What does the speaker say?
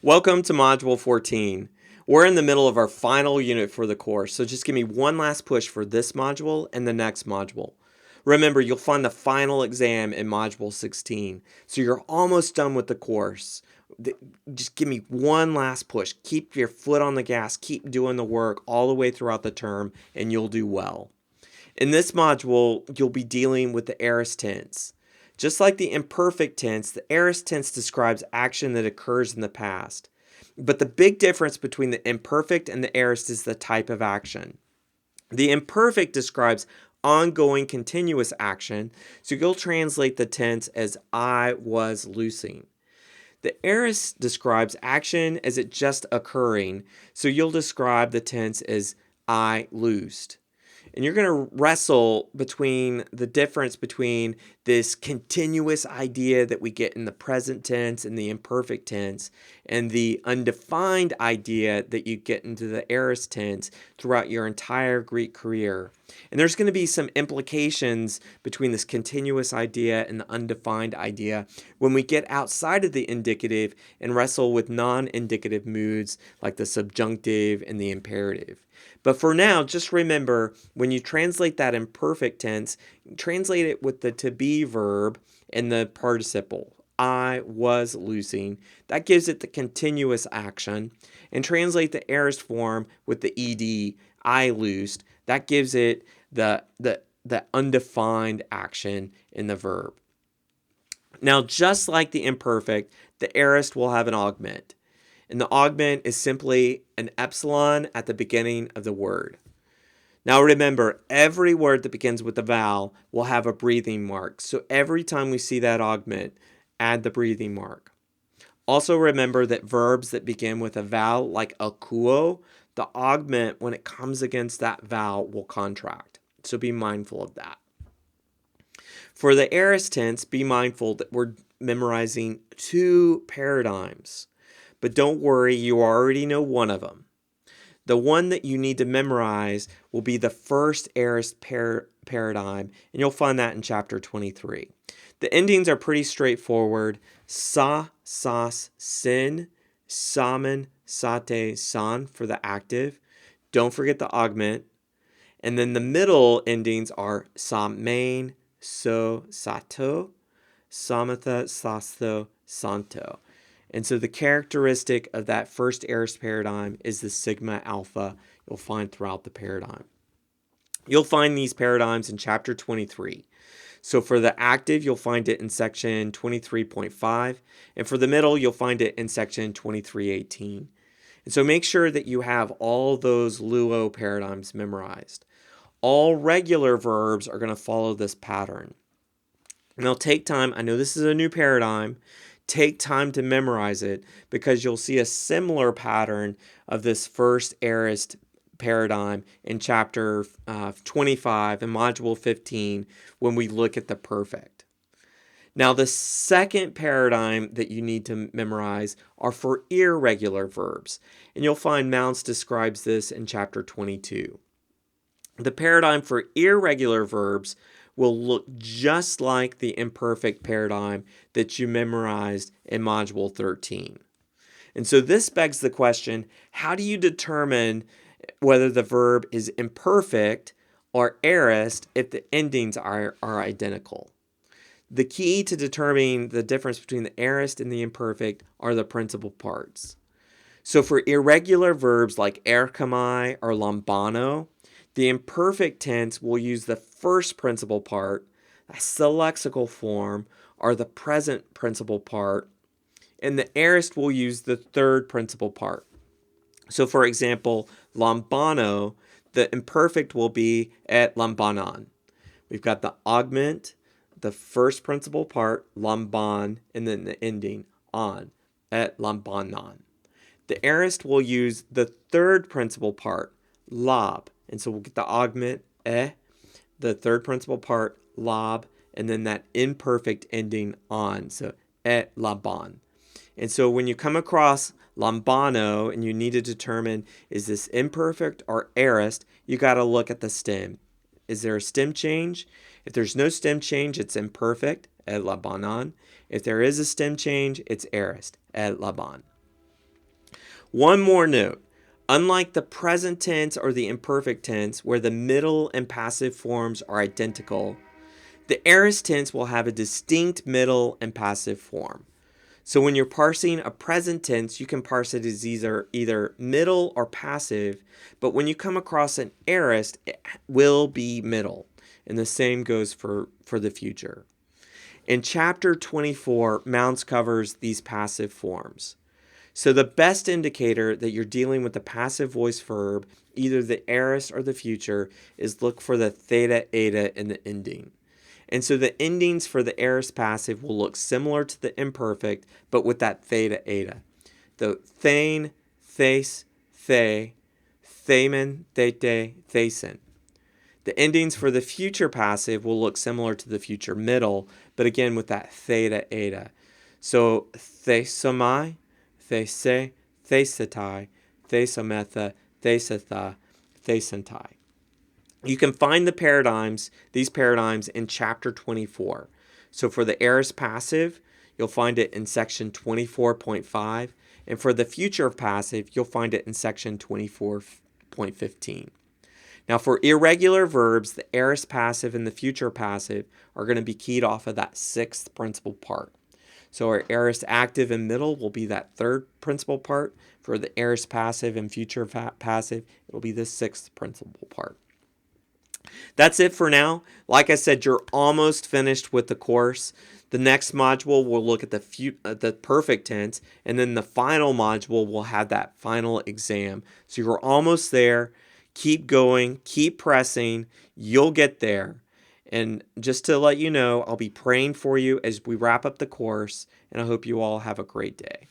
Welcome to Module 14. We're in the middle of our final unit for the course, so just give me one last push for this module and the next module. Remember, you'll find the final exam in Module 16, so you're almost done with the course. Just give me one last push. Keep your foot on the gas, keep doing the work all the way throughout the term, and you'll do well. In this module, you'll be dealing with the aorist tense. Just like the imperfect tense, the aorist tense describes action that occurs in the past. But the big difference between the imperfect and the aorist is the type of action. The imperfect describes ongoing continuous action, so you'll translate the tense as I was loosing. The aorist describes action as it just occurring, so you'll describe the tense as I loosed. And you're going to wrestle between the difference between this continuous idea that we get in the present tense and the imperfect tense and the undefined idea that you get into the aorist tense throughout your entire Greek career. And there's going to be some implications between this continuous idea and the undefined idea when we get outside of the indicative and wrestle with non-indicative moods like the subjunctive and the imperative. But for now, just remember, when you translate that imperfect tense, translate it with the to be verb and the participle. I was loosing. That gives it the continuous action. And translate the aorist form with the ed, I loosed. That gives it the undefined action in the verb. Now, just like the imperfect, the aorist will have an augment. And the augment is simply an epsilon at the beginning of the word. Now remember, every word that begins with a vowel will have a breathing mark. So every time we see that augment, add the breathing mark. Also remember that verbs that begin with a vowel like akuo, the augment when it comes against that vowel will contract. So be mindful of that. For the aorist tense, be mindful that we're memorizing two paradigms. But don't worry, you already know one of them. The one that you need to memorize will be the first aorist paradigm, and you'll find that in chapter 23. The endings are pretty straightforward. Sa, sas, sin, samen, sate, san for the active. Don't forget the augment. And then the middle endings are samein, so, sato, samatha, sasto, santo. And so the characteristic of that first aorist paradigm is the sigma alpha you'll find throughout the paradigm. You'll find these paradigms in chapter 23. So for the active, you'll find it in section 23.5. And for the middle, you'll find it in section 23.18. And so make sure that you have all those luo paradigms memorized. All regular verbs are going to follow this pattern. Now take time. I know this is a new paradigm. Take time to memorize it because you'll see a similar pattern of this first aorist paradigm in chapter 25 and module 15 when we look at the perfect. Now the second paradigm that you need to memorize are for irregular verbs, and you'll find Mounce describes this in chapter 22. The paradigm for irregular verbs will look just like the imperfect paradigm that you memorized in Module 13. And so this begs the question, how do you determine whether the verb is imperfect or aorist if the endings are identical? The key to determining the difference between the aorist and the imperfect are the principal parts. So for irregular verbs like erkamai or lambano, the imperfect tense will use the first principal part, that's the lexical form, or the present principal part, and the aorist will use the third principal part. So for example, lambano, the imperfect will be et lambanon. We've got the augment, the first principal part, lamban, and then the ending, on, et lambanon. The aorist will use the third principal part, lab, and so we'll get the augment, the third principal part, lab, and then that imperfect ending on, so et laban. And so when you come across lambano and you need to determine is this imperfect or aorist, you got to look at the stem. Is there a stem change? If there's no stem change, it's imperfect, et labanan. If there is a stem change, it's aorist, et laban. One more note. Unlike the present tense or the imperfect tense, where the middle and passive forms are identical, the aorist tense will have a distinct middle and passive form. So when you're parsing a present tense, you can parse it as either middle or passive, but when you come across an aorist, it will be middle. And the same goes for the future. In chapter 24, Mounds covers these passive forms. So the best indicator that you're dealing with the passive voice verb, either the aorist or the future, is look for the theta, eta in the ending. And so the endings for the aorist passive will look similar to the imperfect, but with that theta, eta. The thane, thase, the, thamen, thete, thasen. The endings for the future passive will look similar to the future middle, but again with that theta, eta. So thesomai, these, thesetai, thesometha, thesatha, thesentai. You can find these paradigms in chapter 24. So for the aorist passive, you'll find it in section 24.5. And for the future passive, you'll find it in section 24.15. Now for irregular verbs, the aorist passive and the future passive are going to be keyed off of that sixth principal part. So our aorist active and middle will be that third principal part. For the aorist passive and future passive, it'll be the sixth principal part. That's it for now. Like I said, you're almost finished with the course. The next module will look at the perfect tense, and then the final module will have that final exam. So you're almost there. Keep going, keep pressing. You'll get there. And just to let you know, I'll be praying for you as we wrap up the course, and I hope you all have a great day.